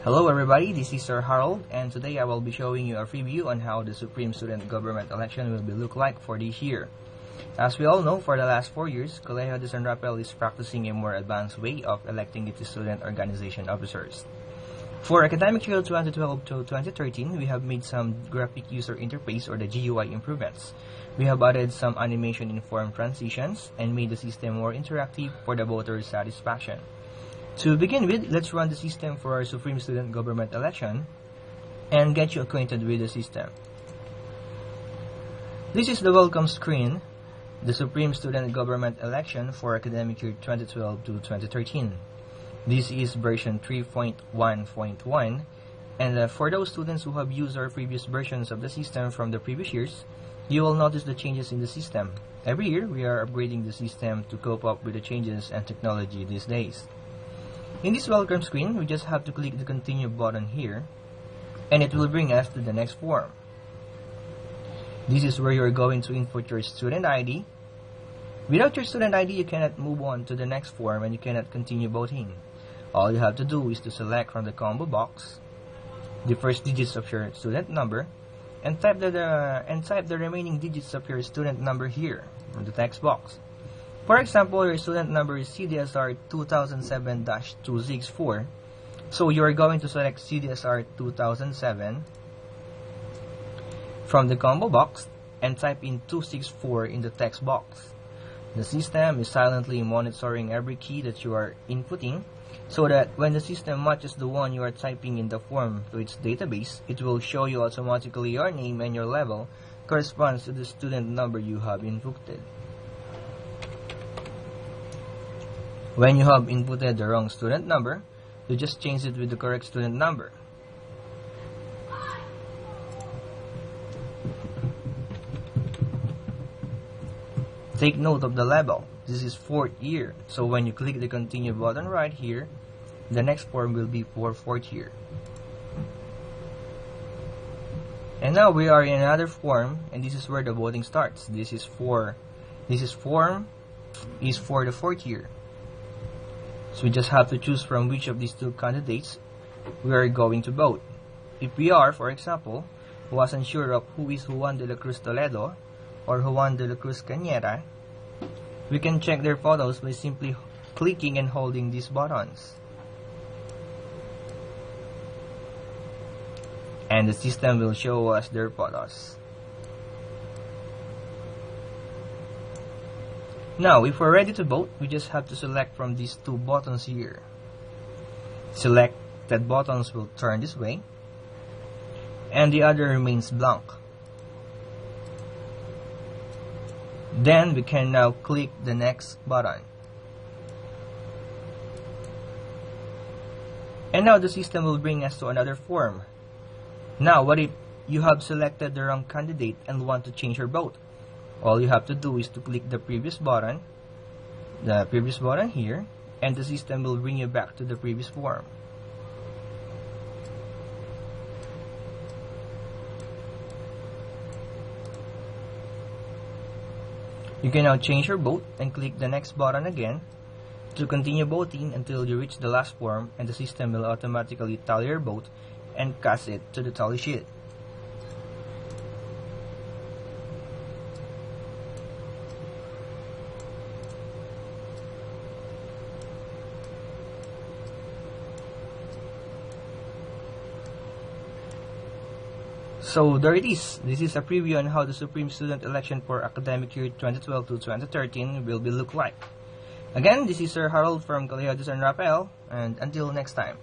Hello everybody, this is Sir Harold, and today I will be showing you a preview on how the Supreme Student Government election will look like for this year. As we all know, for the last 4 years, Colegio de San Rafael is practicing a more advanced way of electing its student organization officers. For academic year 2012 to 2013, we have made some graphic user interface or the GUI improvements. We have added some animation in form transitions and made the system more interactive for the voters' satisfaction. To begin with, let's run the system for our Supreme Student Government election and get you acquainted with the system. This is the welcome screen, the Supreme Student Government election for academic year 2012 to 2013. This is version 3.1.1, and for those students who have used our previous versions of the system from the previous years, you will notice the changes in the system. Every year, we are upgrading the system to cope up with the changes and technology these days. In this welcome screen, we just have to click the continue button here, and it will bring us to the next form. This is where you are going to input your student ID. Without your student ID, you cannot move on to the next form and you cannot continue voting. All you have to do is to select from the combo box the first digits of your student number and type the remaining digits of your student number here in the text box. For example, your student number is CDSR 2007-264, so you are going to select CDSR 2007 from the combo box and type in 264 in the text box. The system is silently monitoring every key that you are inputting, so that when the system matches the one you are typing in the form to its database, it will show you automatically your name and your level corresponds to the student number you have inputted. When you have inputted the wrong student number, you just change it with the correct student number. Take note of the level. This is 4th year, so when you click the continue button right here, the next form will be for 4th year. And now we are in another form, and this is where the voting starts. This form is for the 4th year. So we just have to choose from which of these two candidates we are going to vote. If we are, for example, wasn't sure of who is Juan de la Cruz Toledo or Juan de la Cruz Cañera, we can check their photos by simply clicking and holding these buttons. And the system will show us their photos. Now, if we're ready to vote, we just have to select from these two buttons here. Selected buttons will turn this way, and the other remains blank. Then we can now click the next button. And now the system will bring us to another form. Now, what if you have selected the wrong candidate and want to change your vote? All you have to do is to click the previous button here, and the system will bring you back to the previous form. You can now change your vote and click the next button again to continue voting until you reach the last form, and the system will automatically tally your vote and cast it to the tally sheet. So there it is. This is a preview on how the Supreme Student election for academic year 2012 to 2013 will look like. Again, this is Sir Harold from Colegio de San Rafael, and until next time.